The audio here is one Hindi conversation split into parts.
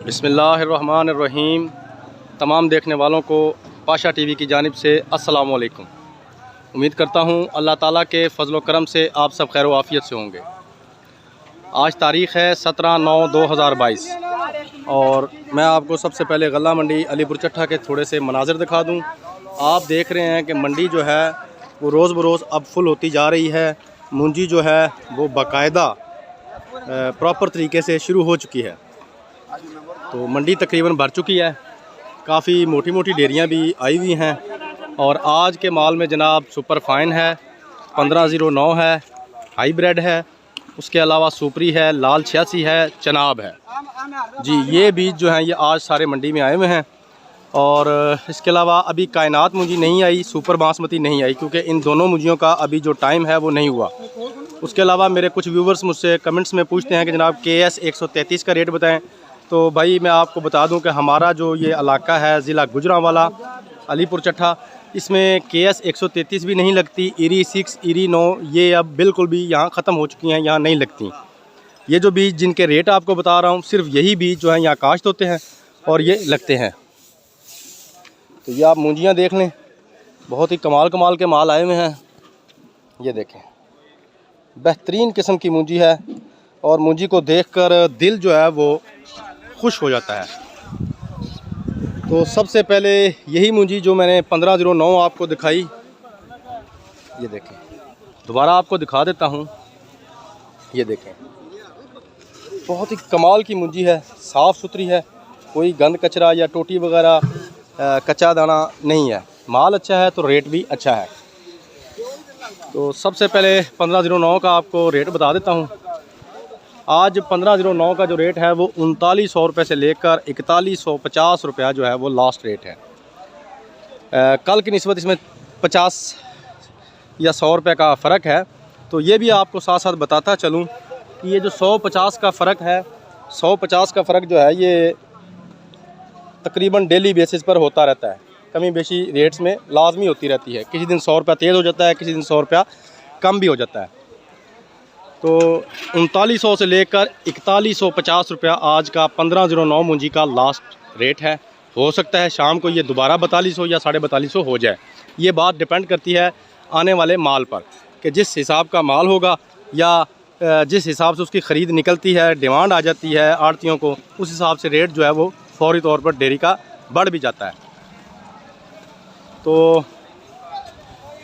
बिस्मिल्लाहिर्रहमानिर्रहीम। तमाम देखने वालों को पाशा टीवी की जानिब से अस्सलाम वालेकुम। उम्मीद करता हूँ अल्लाह ताला के फ़ज़ल व करम से आप सब खैर व आफ़ियत से होंगे। आज तारीख़ है 17/9/2022 और मैं आपको सबसे पहले गल्ला मंडी अलीपुर चट्ठा के थोड़े से मनाज़िर दिखा दूँ। आप देख रहे हैं कि मंडी जो है वो रोज़ बरोज़ अब फुल होती जा रही है। मुंजी जो है वो बाकायदा प्रॉपर तरीके से शुरू हो चुकी है। तो मंडी तकरीबन भर चुकी है। काफ़ी मोटी मोटी डेरियाँ भी आई हुई हैं और आज के माल में जनाब सुपर फाइन है, 1509 है, हाईब्रिड है, उसके अलावा सुपरी है, लाल 86 है, चनाब है जी। ये बीज जो हैं ये आज सारे मंडी में आए हुए हैं। और इसके अलावा अभी कायनात मुंजी नहीं आई, सुपर बासमती नहीं आई, क्योंकि इन दोनों मुंजियों का अभी जो टाइम है वो नहीं हुआ। उसके अलावा मेरे कुछ व्यूवर्स मुझसे कमेंट्स में पूछते हैं कि जनाब KS 133 का रेट बताएं। तो भाई मैं आपको बता दूं कि हमारा जो ये इलाका है ज़िला गुजरांवाला अलीपुर चट्ठा, इसमें KS 133 भी नहीं लगती। ईरी 6, ईरी 9 ये अब बिल्कुल भी यहाँ ख़त्म हो चुकी हैं, यहाँ नहीं लगती। ये जो बीज जिनके रेट आपको बता रहा हूँ, सिर्फ यही बीज जो है यहाँ काश्त होते हैं और ये लगते हैं। तो ये आप मुंजियाँ देख लें, बहुत ही कमाल के माल आए हुए हैं। ये देखें, बेहतरीन किस्म की मुंजी है और मुंजी को देखकर दिल जो है वो खुश हो जाता है। तो सबसे पहले यही मुंजी जो मैंने 1509 आपको दिखाई, ये देखें, दोबारा आपको दिखा देता हूँ। ये देखें, बहुत ही कमाल की मुंजी है, साफ़ सुथरी है, कोई गंद कचरा या टोटी वगैरह कच्चा दाना नहीं है। माल अच्छा है तो रेट भी अच्छा है। तो सबसे पहले 1509 का आपको रेट बता देता हूँ। आज 1509 का जो रेट है वो 3900 रुपये से लेकर 4150 रुपया जो है वो लास्ट रेट है। कल की निस्बत इसमें 50 या 100 रुपये का फ़र्क है। तो ये भी आपको साथ साथ बताता चलूँ कि ये जो 150 का फ़र्क है, 150 का फ़र्क जो है ये तकरीबन डेली बेसिस पर होता रहता है। कमी बेशी रेट्स में लाजमी होती रहती है। किसी दिन 100 रुपया तेज़ हो जाता है, किसी दिन 100 रुपया कम भी हो जाता है। तो 3900 से लेकर 4150 रुपया आज का 1509 मुंजी का लास्ट रेट है। हो सकता है शाम को ये दोबारा 4200 या 4250 हो जाए। ये बात डिपेंड करती है आने वाले माल पर कि जिस हिसाब का माल होगा या जिस हिसाब से उसकी ख़रीद निकलती है, डिमांड आ जाती है आड़तियों को, उस हिसाब से रेट जो है वो फौरी तौर पर डेयरी का बढ़ भी जाता है। तो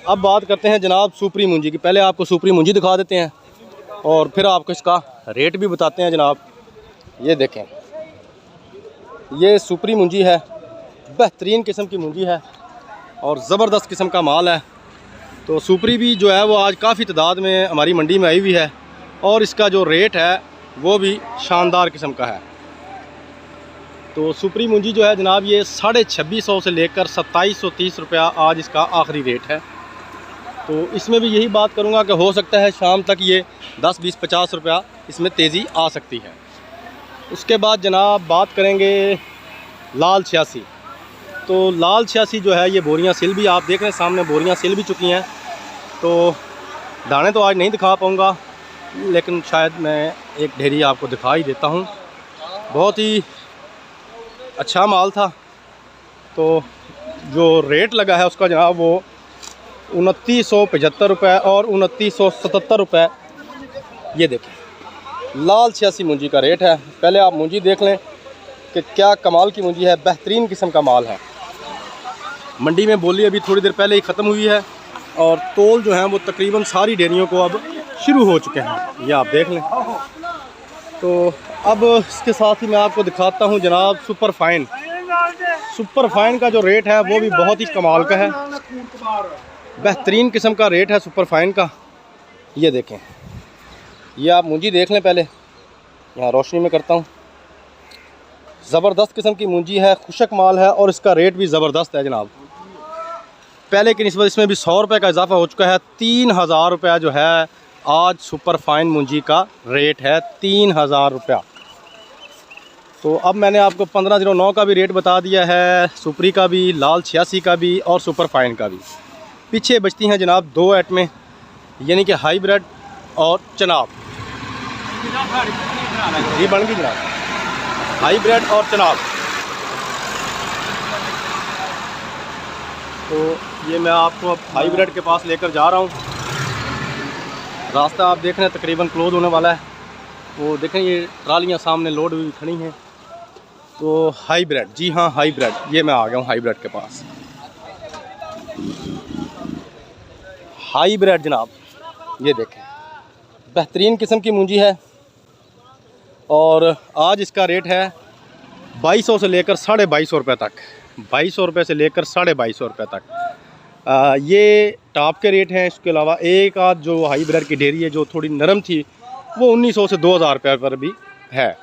अब बात करते हैं जनाब सुपरी मुंजी की। पहले आपको सुपरी मुंजी दिखा देते हैं और फिर आपको इसका रेट भी बताते हैं जनाब। ये देखें, ये सुपरी मुंजी है, बेहतरीन किस्म की मुंजी है और ज़बरदस्त किस्म का माल है। तो सुपरी भी जो है वो आज काफ़ी तादाद में हमारी मंडी में आई हुई है और इसका जो रेट है वो भी शानदार किस्म का है। तो सुपरी मुंजी जो है जनाब ये 2650 से लेकर 2730 रुपया आज इसका आखिरी रेट है। तो इसमें भी यही बात करूंगा कि हो सकता है शाम तक ये 10, 20, 50 रुपया इसमें तेज़ी आ सकती है। उसके बाद जनाब बात करेंगे लाल 86। तो लाल 86 जो है ये बोरियां सिल भी, आप देख रहे हैं सामने बोरियां सिल भी चुकी हैं। तो दाने तो आज नहीं दिखा पाऊँगा, लेकिन शायद मैं एक ढेरी आपको दिखा ही देता हूँ। बहुत ही अच्छा माल था। तो जो रेट लगा है उसका जनाब वो 2975 रुपये और 2977 रुपये। ये देखें, लाल 86 मुंजी का रेट है। पहले आप मुंजी देख लें कि क्या कमाल की मुंजी है, बेहतरीन किस्म का माल है। मंडी में बोली अभी थोड़ी देर पहले ही ख़त्म हुई है और तोल जो है वो तकरीबन सारी डेयरियों को अब शुरू हो चुके हैं, ये आप देख लें। तो अब इसके साथ ही मैं आपको दिखाता हूँ जनाब सुपर फाइन। सुपर फाइन का जो रेट है वो भी बहुत ही कमाल का है, बेहतरीन किस्म का रेट है सुपर फाइन का। ये देखें, ये आप मुंजी देख लें, पहले यहाँ रोशनी में करता हूँ। ज़बरदस्त किस्म की मुंजी है, खुशक माल है और इसका रेट भी ज़बरदस्त है जनाब। पहले की निस्बत इसमें भी 100 रुपये का इजाफा हो चुका है। 3000 रुपया जो है आज सुपर फाइन मुंजी का रेट है, 3000 रुपया। तो अब मैंने आपको 1509 का भी रेट बता दिया है, सुपरी का भी, लाल 86 का भी और सुपर फाइन का भी। पीछे बचती हैं जनाब दो आइटमें, यानी कि हाईब्रिड और चनाब। ये बन गई जनाब। हाईब्रिड और चनाब। तो ये मैं आपको अब हाईब्रिड के पास लेकर जा रहा हूँ। रास्ता आप देख रहे हैं तकरीबन क्लोज होने वाला है। वो देखें ये ट्रालियाँ सामने लोड हुई खड़ी हैं। तो हाईब्रिड, जी हाँ हाईब्रिड, ये मैं आ गया हूँ हाईब्रिड के पास। हाईब्रिड जनाब, ये देखें बेहतरीन किस्म की मुंजी है और आज इसका रेट है 2200 से लेकर 2250 रुपये तक। 2200 रुपये से लेकर 2250 रुपये तक ये टॉप के रेट हैं। इसके अलावा एक आध जो हाईब्रिड की ढेरी है जो थोड़ी नरम थी वो 1900 से 2000 रुपये पर भी है,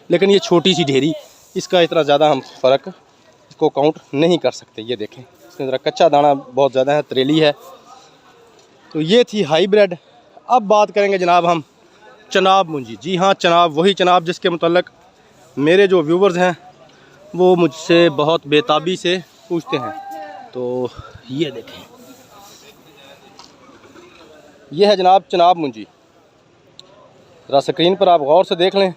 लेकिन ये छोटी सी ढेरी, इसका इतना ज़्यादा हम फ़र्क इसको काउंट नहीं कर सकते। ये देखें इसके अंदर कच्चा दाना बहुत ज़्यादा है, त्रेली है। तो ये थी हाईब्रिड। अब बात करेंगे जनाब हम चनाब मुंजी। जी हाँ चनाब, वही चनाब जिसके मुतल्लिक मेरे जो व्यूवर्स हैं वो मुझसे बहुत बेताबी से पूछते हैं। तो ये देखें, ये है जनाब चनाब मुंजी। ज़रा स्क्रीन पर आप गौर से देख लें,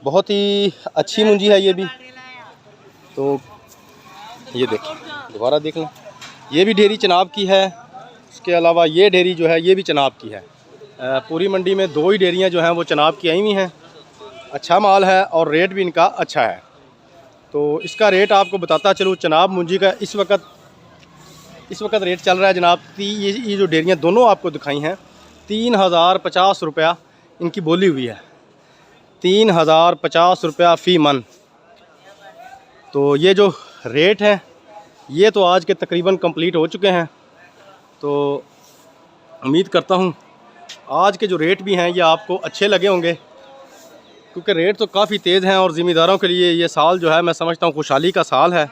बहुत ही अच्छी मुंजी है ये भी। तो ये देखें, दोबारा देख लें, ये भी ढेरी चनाब की है। इसके अलावा ये ढेरी जो है ये भी चनाब की है। पूरी मंडी में 2 ही ढेरियाँ जो हैं वो चनाब की आई हुई हैं। अच्छा माल है और रेट भी इनका अच्छा है। तो इसका रेट आपको बताता चलूँ, चनाब मुंजी का इस वक्त रेट चल रहा है जनाब। ये जो ढेरियाँ दोनों आपको दिखाई हैं 3050 रुपया इनकी बोली हुई है, 3050 रुपया फ़ी मन। तो ये जो रेट है ये तो आज के तकरीबन कंप्लीट हो चुके हैं। तो उम्मीद करता हूँ आज के जो रेट भी हैं ये आपको अच्छे लगे होंगे, क्योंकि रेट तो काफ़ी तेज़ हैं और ज़िम्मेदारों के लिए ये साल जो है मैं समझता हूँ खुशहाली का साल है।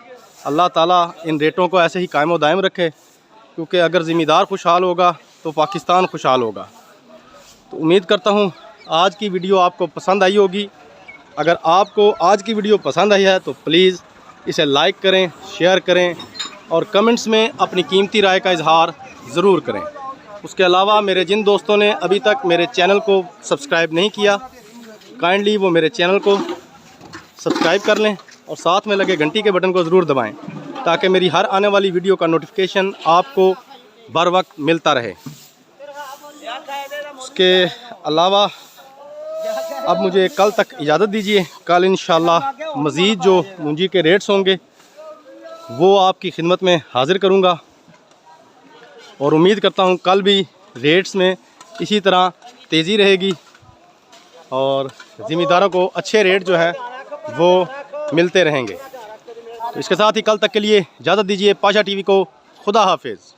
अल्लाह ताला इन रेटों को ऐसे ही कायम व दायम रखे, क्योंकि अगर ज़िम्मेदार खुशहाल होगा तो पाकिस्तान खुशहाल होगा। तो उम्मीद करता हूँ आज की वीडियो आपको पसंद आई होगी। अगर आपको आज की वीडियो पसंद आई है तो प्लीज़ इसे लाइक करें, शेयर करें और कमेंट्स में अपनी कीमती राय का इजहार ज़रूर करें। उसके अलावा मेरे जिन दोस्तों ने अभी तक मेरे चैनल को सब्सक्राइब नहीं किया, काइंडली वो मेरे चैनल को सब्सक्राइब कर लें और साथ में लगे घंटी के बटन को ज़रूर दबाएं, ताकि मेरी हर आने वाली वीडियो का नोटिफिकेशन आपको बर वक्त मिलता रहे। उसके अलावा अब मुझे कल तक इजाज़त दीजिए। कल इंशाल्लाह मज़ीद जो मुंजी के रेट्स होंगे वो आपकी खिदमत में हाज़िर करूँगा और उम्मीद करता हूँ कल भी रेट्स में इसी तरह तेज़ी रहेगी और ज़िम्मेदारों को अच्छे रेट जो हैं वो मिलते रहेंगे। तो इसके साथ ही कल तक के लिए इजाज़त दीजिए। पाशा टीवी को खुदा हाफिज़।